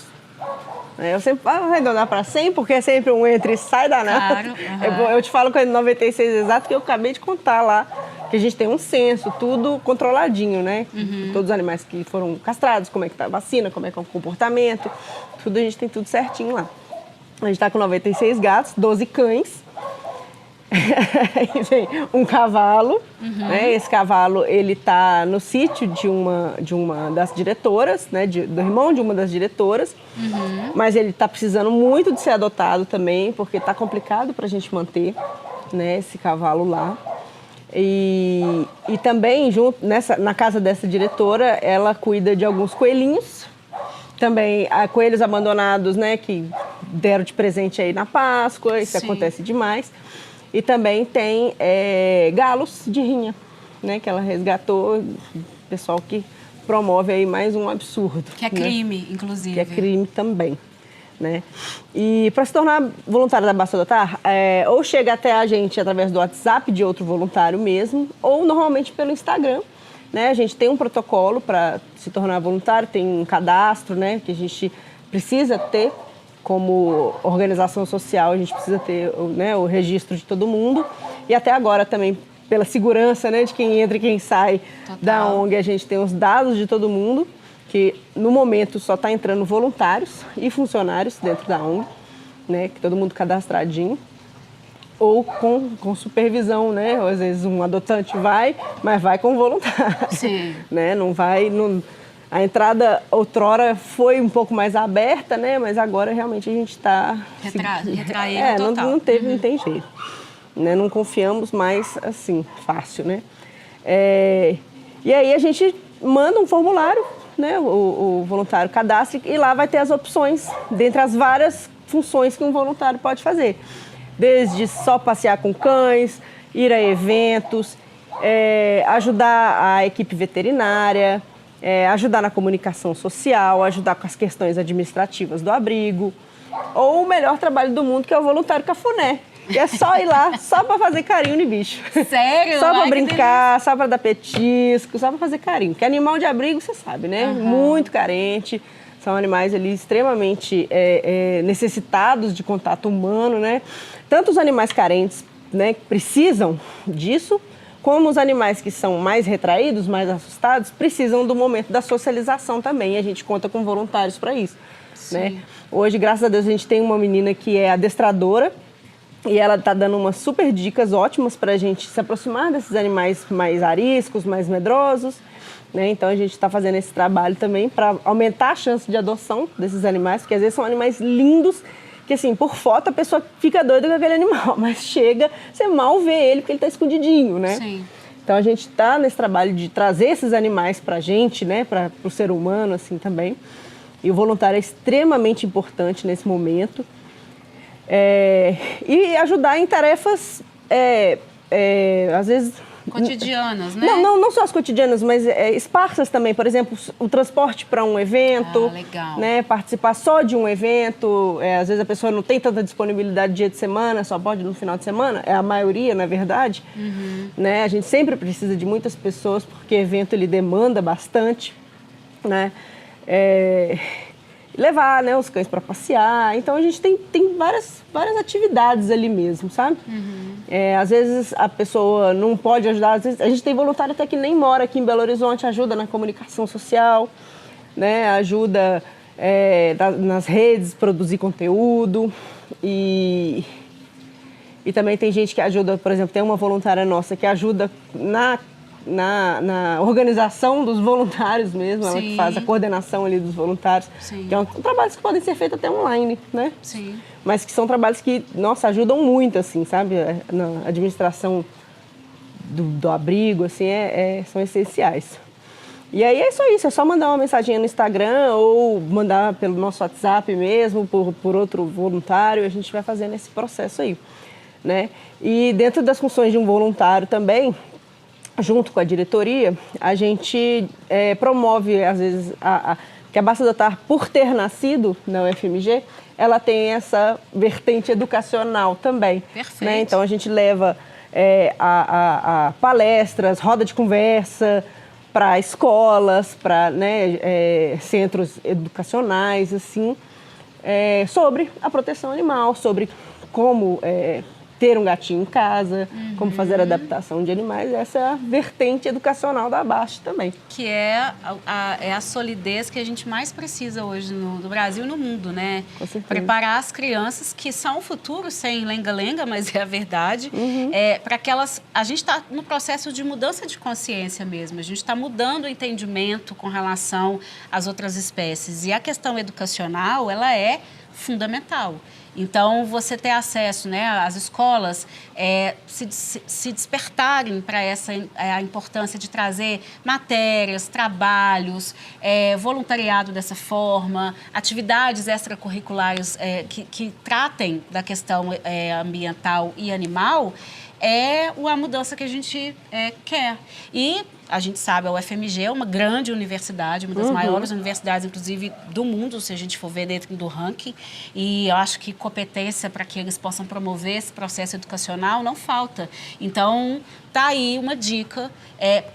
Eu sempre vou arredondar para 100, porque é sempre um entra e sai danado. Claro, Eu te falo com 96 exato, que eu acabei de contar lá, que a gente tem um censo, tudo controladinho, né? Todos os animais que foram castrados, como é que tá a vacina, como é que é o comportamento, tudo, a gente tem tudo certinho lá. A gente está com 96 gatos, 12 cães, um cavalo. Né? Esse cavalo, ele está no sítio de uma das diretoras, né? Do irmão de uma das diretoras. Mas ele está precisando muito de ser adotado também, porque está complicado para a gente manter, né, esse cavalo lá. E também, na casa dessa diretora, ela cuida de alguns coelhinhos. Também coelhos abandonados, né, que deram de presente aí na Páscoa, isso acontece demais. E também tem galos de rinha, né, que ela resgatou, pessoal que promove aí mais um absurdo. Que é crime, inclusive. Que é crime também, né? E para se tornar voluntário da Basta Adotar, ou chega até a gente através do WhatsApp de outro voluntário mesmo, ou normalmente pelo Instagram. Né? A gente tem um protocolo para se tornar voluntário, tem um cadastro, né, que a gente precisa ter como organização social, a gente precisa ter, né, o registro de todo mundo. E até agora também, pela segurança, né, de quem entra e quem sai da ONG, a gente tem os dados de todo mundo, que no momento só está entrando voluntários e funcionários dentro da ONG, né, que todo mundo cadastradinho. Ou com supervisão, né? Ou, às vezes um adotante vai, mas vai com voluntário. Sim. Né? Não vai... A entrada outrora foi um pouco mais aberta, né? Mas agora realmente a gente está... Retraído total. Não tem jeito. Né? Não confiamos mais assim, fácil, né? E aí a gente manda um formulário, né? O voluntário cadastra e lá vai ter as opções, dentre as várias funções que um voluntário pode fazer. Desde só passear com cães, ir a eventos, ajudar a equipe veterinária, ajudar na comunicação social, ajudar com as questões administrativas do abrigo, ou o melhor trabalho do mundo, que é o voluntário cafuné. E é só ir lá, só para fazer carinho no bicho. Sério? Só para brincar, só para dar petisco, só para fazer carinho. Porque animal de abrigo, você sabe, né? Muito carente, São animais ali extremamente necessitados de contato humano, né? Tanto os animais carentes, né, que precisam disso, como os animais que são mais retraídos, mais assustados, precisam do momento da socialização também. E a gente conta com voluntários para isso, né? Hoje, graças a Deus, a gente tem uma menina que é adestradora e ela está dando umas super dicas ótimas para a gente se aproximar desses animais mais ariscos, mais medrosos, né? Então, a gente está fazendo esse trabalho também para aumentar a chance de adoção desses animais, porque às vezes são animais lindos, que assim, por foto a pessoa fica doida com aquele animal, mas chega, você mal vê ele porque ele está escondidinho, né? Sim. Então a gente está nesse trabalho de trazer esses animais para a gente, né? Para o ser humano, assim, também. E o voluntário é extremamente importante nesse momento. E ajudar em tarefas, às vezes... cotidianas, né? Não só as cotidianas, mas esparsas também. Por exemplo, o transporte para um evento, legal. Né? Participar só de um evento. Às vezes a pessoa não tem tanta disponibilidade dia de semana, só pode no final de semana. É a maioria, na verdade. Né? A gente sempre precisa de muitas pessoas, porque evento ele demanda bastante, né? Levar, né, os cães para passear. Então a gente tem várias atividades ali mesmo, sabe? Às vezes a pessoa não pode ajudar, às vezes a gente tem voluntário até que nem mora aqui em Belo Horizonte, ajuda na comunicação social, né? Ajuda nas redes, produzir conteúdo e também tem gente que ajuda, por exemplo, tem uma voluntária nossa que ajuda na organização dos voluntários mesmo, ela que faz a coordenação ali dos voluntários, que são trabalhos que podem ser feitos até online, né? Sim. Mas que são trabalhos que, nossa, ajudam muito, assim, sabe? Na administração do abrigo, assim, são essenciais. E aí é só isso, é só mandar uma mensagem no Instagram ou mandar pelo nosso WhatsApp mesmo, por outro voluntário, a gente vai fazendo esse processo aí, né? E dentro das funções de um voluntário também, junto com a diretoria, a gente promove, às vezes, que a Basta do Tar, por ter nascido na UFMG, ela tem essa vertente educacional também. Perfeito. Né? Então, a gente leva a palestras, roda de conversa para escolas, para centros educacionais, assim, sobre a proteção animal, sobre como ter um gatinho em casa, como fazer adaptação de animais. Essa é a vertente educacional da Basta também. Que é a solidez que a gente mais precisa hoje no Brasil e no mundo, né? Com certeza. Preparar as crianças, que são o futuro, sem lenga-lenga, mas é a verdade, para que elas... A gente está no processo de mudança de consciência mesmo, a gente está mudando o entendimento com relação às outras espécies. E a questão educacional, ela é fundamental. Então, você ter acesso, né, às escolas, se despertarem para a importância de trazer matérias, trabalhos, voluntariado dessa forma, atividades extracurriculares que tratem da questão ambiental e animal, é a mudança que a gente quer. E a gente sabe, a UFMG é uma grande universidade, uma das maiores universidades, inclusive, do mundo, se a gente for ver dentro do ranking. E eu acho que competência para que eles possam promover esse processo educacional não falta. Então, tá aí uma dica.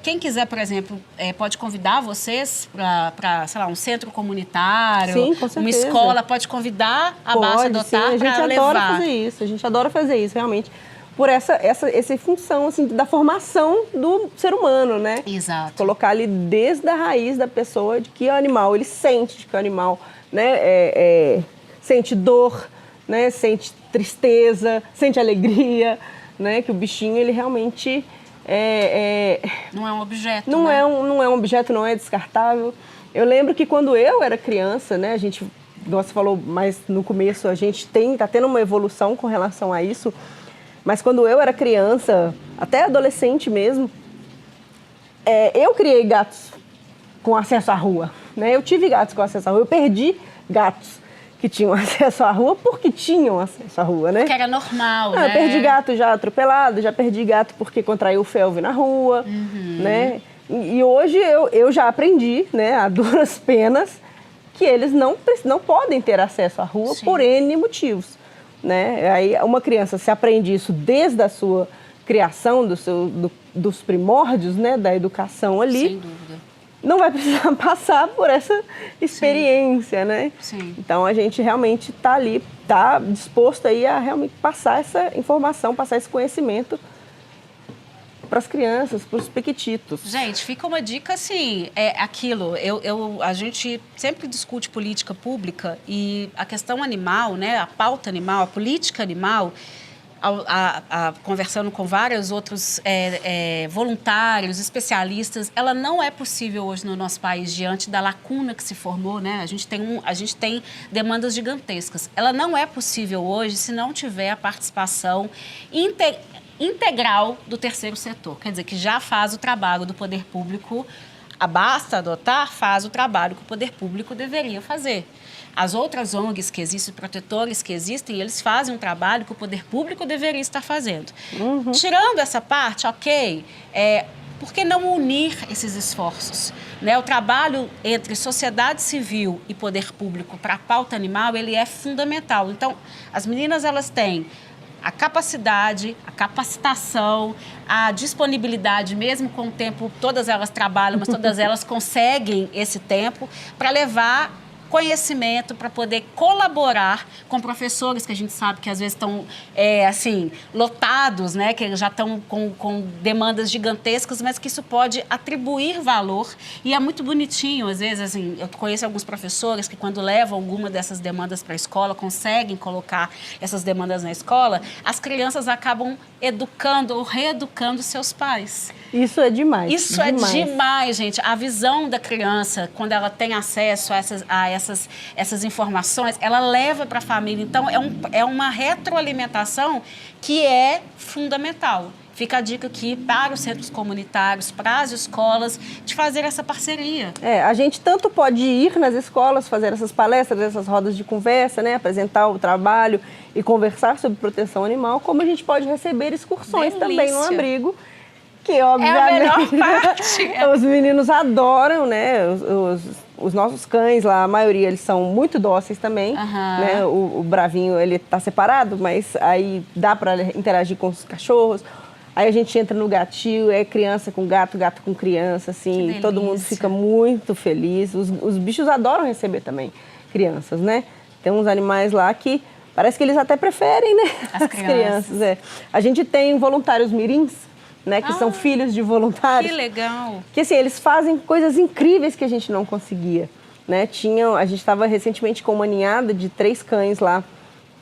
Quem quiser, por exemplo, pode convidar vocês para, sei lá, um centro comunitário, sim, com certeza. Uma escola, pode convidar a Basta Adotar para levar. A gente adora fazer isso, a gente adora fazer isso, realmente. Por essa função, assim, da formação do ser humano, né? Exato. Colocar ali desde a raiz da pessoa de que o animal, ele sente, de que o animal, né, sente dor, né, sente tristeza, sente alegria, né? Que o bichinho, ele realmente... não é um objeto, não, né? Não é um objeto, não é descartável. Eu lembro que quando eu era criança, né, a gente, você falou mais no começo, a gente tá tendo uma evolução com relação a isso. Mas quando eu era criança, até adolescente mesmo, eu criei gatos com acesso à rua, né? Eu tive gatos com acesso à rua, eu perdi gatos que tinham acesso à rua porque tinham acesso à rua, né? Porque era normal, né? Eu perdi gato já atropelado, já perdi gato porque contraiu felve na rua, né? E hoje eu já aprendi, né, a duras penas, que eles não podem ter acesso à rua. Sim. Por N motivos. Né? Aí uma criança se aprende isso desde a sua criação, dos primórdios, né, da educação ali. Sem dúvida. não vai precisar passar por essa experiência, né? Sim. Então, a gente realmente está ali, está disposto aí a realmente passar essa informação, passar esse conhecimento para as crianças, para os pequititos. Gente, fica uma dica assim, é aquilo, a gente sempre discute política pública e a questão animal, né, a pauta animal, a política animal, conversando com vários outros voluntários, especialistas, ela não é possível hoje no nosso país, diante da lacuna que se formou, né? A gente tem demandas gigantescas. Ela não é possível hoje se não tiver a participação integral do terceiro setor. Quer dizer, que já faz o trabalho do poder público, basta adotar, faz o trabalho que o poder público deveria fazer. As outras ONGs que existem, protetores que existem, eles fazem um trabalho que o poder público deveria estar fazendo. Uhum. Tirando essa parte, ok, por que não unir esses esforços? Né? O trabalho entre sociedade civil e poder público para a pauta animal, ele é fundamental. Então, as meninas, elas têm a capacidade, a capacitação, a disponibilidade, mesmo com o tempo, todas elas trabalham, mas todas elas conseguem esse tempo para levar conhecimento, para poder colaborar com professores que a gente sabe que às vezes estão assim, lotados, né? Que já estão com demandas gigantescas, mas que isso pode atribuir valor. E é muito bonitinho, às vezes, assim, eu conheço alguns professores que quando levam alguma dessas demandas para a escola, conseguem colocar essas demandas na escola, as crianças acabam educando ou reeducando seus pais. Isso é demais. Isso é demais, gente. A visão da criança, quando ela tem acesso a essas informações, ela leva para a família. Então, é uma retroalimentação que é fundamental. Fica a dica aqui para os centros comunitários, para as escolas, de fazer essa parceria. A gente tanto pode ir nas escolas, fazer essas palestras, essas rodas de conversa, né, apresentar o trabalho e conversar sobre proteção animal, como a gente pode receber excursões também no abrigo, que obviamente é a melhor parte. Os meninos adoram, né? Os nossos cães lá, a maioria, eles são muito dóceis também, né? O Bravinho, ele tá separado, mas aí dá para interagir com os cachorros. Aí a gente entra no gatinho, é criança com gato, gato com criança, assim, todo mundo fica muito feliz. Os bichos adoram receber também crianças, né? Tem uns animais lá que parece que eles até preferem, né? As crianças. A gente tem voluntários mirins, né, que são filhos de voluntários. Que legal! Que assim, eles fazem coisas incríveis que a gente não conseguia, né? A gente estava recentemente com uma ninhada de 3 cães lá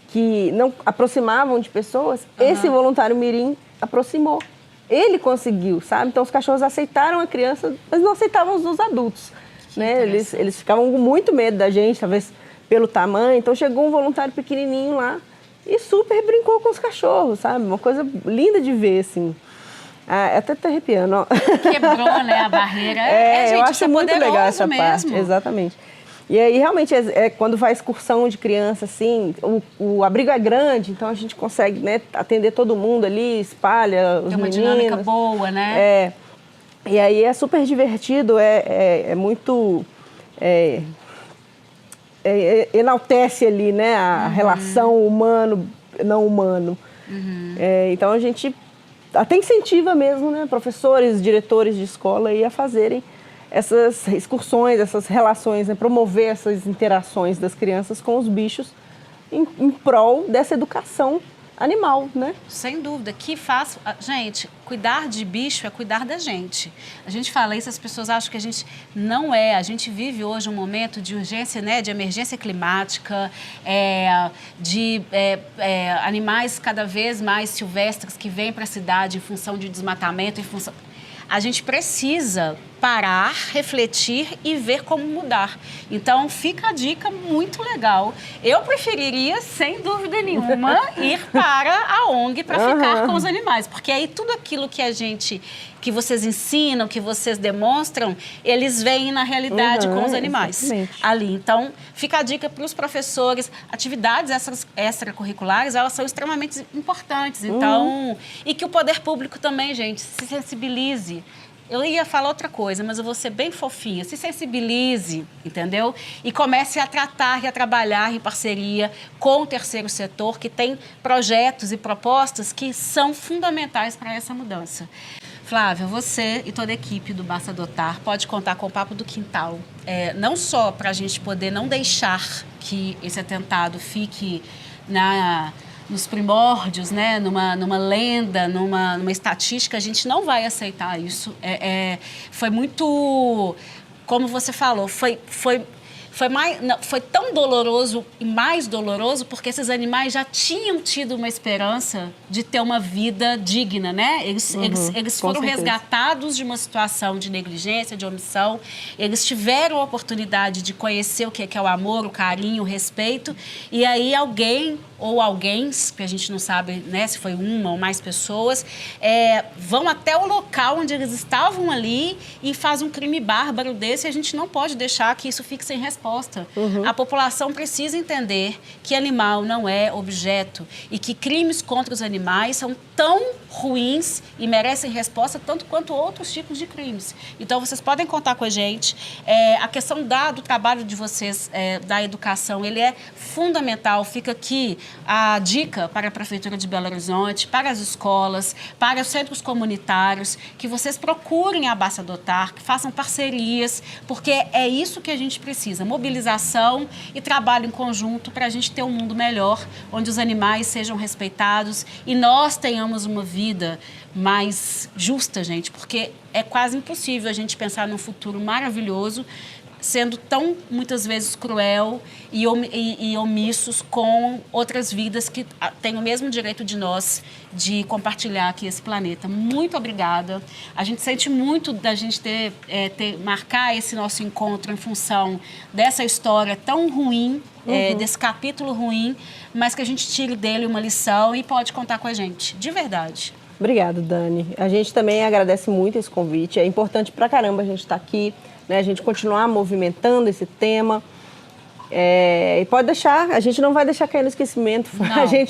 que não aproximavam de pessoas. Esse voluntário mirim aproximou. Ele conseguiu, sabe? Então os cachorros aceitaram a criança, mas não aceitavam os adultos, né? Eles ficavam com muito medo da gente, talvez pelo tamanho. Então chegou um voluntário pequenininho lá e super brincou com os cachorros, sabe? Uma coisa linda de ver, assim. Até tô arrepiando, ó. Quebrou, né, a barreira. Gente, eu acho muito legal essa parte, exatamente. E aí, realmente, quando vai excursão de criança, assim, o abrigo é grande, então a gente consegue, né, atender todo mundo ali, espalha os meninos. Tem uma dinâmica boa, né? E aí é super divertido, é muito... enaltece ali, né, a relação humano-não humano. Então, a gente até incentiva mesmo, né, professores, diretores de escola a fazerem essas excursões, essas relações, né, promover essas interações das crianças com os bichos em prol dessa educação animal, né? Sem dúvida. Gente, cuidar de bicho é cuidar da gente. A gente fala isso, as pessoas acham que a gente não é. A gente vive hoje um momento de urgência, né, de emergência climática, de animais cada vez mais silvestres que vêm para a cidade em função de desmatamento, A gente precisa parar, refletir e ver como mudar. Então, fica a dica muito legal. Eu preferiria, sem dúvida nenhuma, ir para a ONG para ficar com os animais. Porque aí tudo aquilo que vocês ensinam, que vocês demonstram, eles veem na realidade com os animais. Exatamente. Ali. Então, fica a dica para os professores. Atividades extracurriculares, elas são extremamente importantes. Então, e que o poder público também, gente, se sensibilize. Eu ia falar outra coisa, mas eu vou ser bem fofinha. Se sensibilize, entendeu? E comece a tratar e a trabalhar em parceria com o terceiro setor, que tem projetos e propostas que são fundamentais para essa mudança. Flávia, você e toda a equipe do Basta Adotar pode contar com o Papo do Quintal. Não só para a gente poder não deixar que esse atentado fique nos primórdios, né? numa lenda, numa estatística, a gente não vai aceitar isso. Foi muito, como você falou, foi tão doloroso e mais doloroso porque esses animais já tinham tido uma esperança de ter uma vida digna, né? Eles foram resgatados de uma situação de negligência, de omissão. Eles tiveram a oportunidade de conhecer o que é o amor, o carinho, o respeito. E aí alguém ou alguém, que a gente não sabe, né, se foi uma ou mais pessoas, vão até o local onde eles estavam ali e fazem um crime bárbaro desse, e a gente não pode deixar que isso fique sem resposta. A população precisa entender que animal não é objeto e que crimes contra os animais são tão ruins e merecem resposta tanto quanto outros tipos de crimes. Então, vocês podem contar com a gente. A questão do trabalho de vocês, da educação, ele é fundamental. Fica aqui a dica para a Prefeitura de Belo Horizonte, para as escolas, para os centros comunitários, que vocês procurem a Basta Adotar, que façam parcerias, porque é isso que a gente precisa, mobilização e trabalho em conjunto para a gente ter um mundo melhor, onde os animais sejam respeitados e nós tenhamos uma vida mais justa, gente, porque é quase impossível a gente pensar num futuro maravilhoso sendo tão, muitas vezes, cruel e omissos com outras vidas que têm o mesmo direito de nós de compartilhar aqui esse planeta. Muito obrigada. A gente sente muito da gente marcar esse nosso encontro em função dessa história tão ruim, desse capítulo ruim, mas que a gente tire dele uma lição e pode contar com a gente, de verdade. Obrigada, Dani. A gente também agradece muito esse convite. É importante pra caramba a gente estar aqui, né, a gente continuar movimentando esse tema. E pode deixar, a gente não vai deixar cair no esquecimento.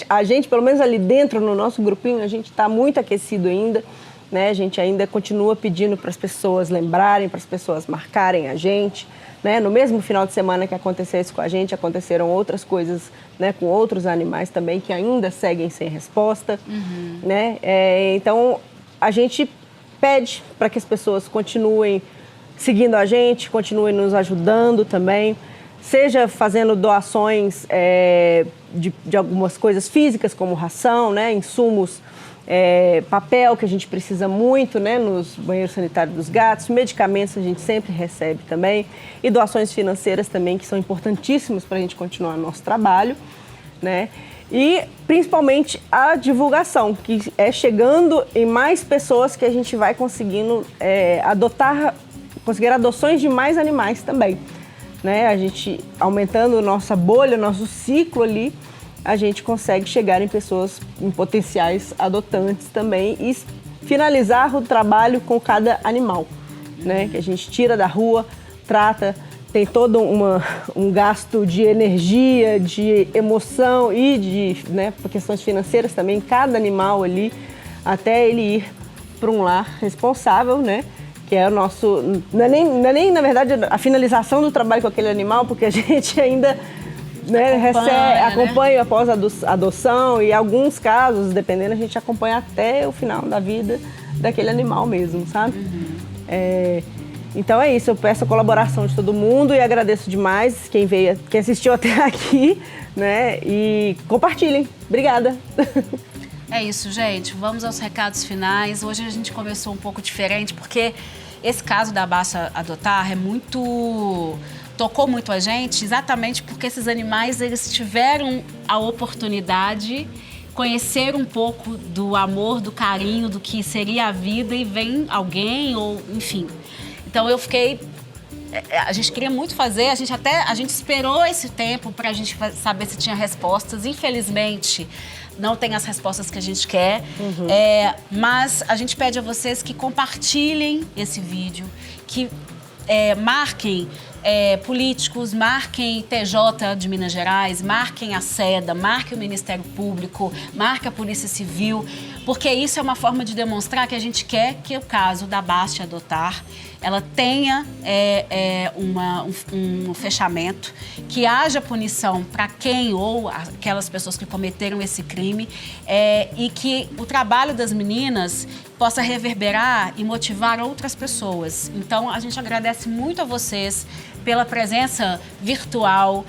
A gente, pelo menos ali dentro, no nosso grupinho, a gente está muito aquecido ainda. Né? A gente ainda continua pedindo para as pessoas lembrarem, para as pessoas marcarem a gente. Né? No mesmo final de semana que aconteceu isso com a gente, aconteceram outras coisas, né, com outros animais também que ainda seguem sem resposta. Né? Então, a gente pede para que as pessoas continuem seguindo a gente, continuem nos ajudando também, seja fazendo doações de algumas coisas físicas, como ração, né, insumos, papel, que a gente precisa muito, né, nos banheiros sanitários dos gatos, medicamentos a gente sempre recebe também, e doações financeiras também, que são importantíssimas para a gente continuar nosso trabalho, né, e principalmente a divulgação, que é chegando em mais pessoas que a gente vai conseguindo conseguir adoções de mais animais também, né? A gente, aumentando nossa bolha, nosso ciclo ali, a gente consegue chegar em pessoas, em potenciais adotantes também e finalizar o trabalho com cada animal, né? Que a gente tira da rua, trata, tem todo um gasto de energia, de emoção e né, por questões financeiras também, cada animal ali, até ele ir para um lar responsável, né? Que é o nosso... Não é nem, na verdade, a finalização do trabalho com aquele animal, porque a gente ainda, né, acompanha após a adoção e, em alguns casos, dependendo, a gente acompanha até o final da vida daquele animal mesmo, sabe? Então é isso, eu peço a colaboração de todo mundo e agradeço demais quem assistiu até aqui, né? E compartilhem. Obrigada. É isso, gente. Vamos aos recados finais. Hoje a gente começou um pouco diferente, porque esse caso da Basta Adotar tocou muito a gente, exatamente porque esses animais, eles tiveram a oportunidade, conhecer um pouco do amor, do carinho, do que seria a vida, e vem alguém, ou enfim. Então eu fiquei... A gente queria muito fazer, a gente esperou esse tempo para a gente saber se tinha respostas. Infelizmente, não tem as respostas que a gente quer, mas a gente pede a vocês que compartilhem esse vídeo, que marquem políticos, marquem TJ de Minas Gerais, marquem a SEDA, marquem o Ministério Público, marquem a Polícia Civil, porque isso é uma forma de demonstrar que a gente quer que o caso da Basta Adotar ela tenha um fechamento, que haja punição para quem ou aquelas pessoas que cometeram esse crime e que o trabalho das meninas possa reverberar e motivar outras pessoas. Então, a gente agradece muito a vocês pela presença virtual.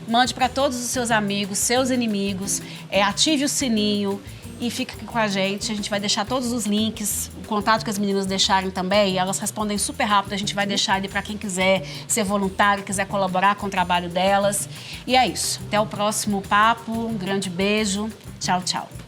Mande para todos os seus amigos, seus inimigos, ative o sininho e fica aqui com a gente. A gente vai deixar todos os links, o contato que as meninas deixarem também. Elas respondem super rápido, a gente vai deixar ali para quem quiser ser voluntário, quiser colaborar com o trabalho delas. E é isso. Até o próximo papo. Um grande beijo. Tchau, tchau.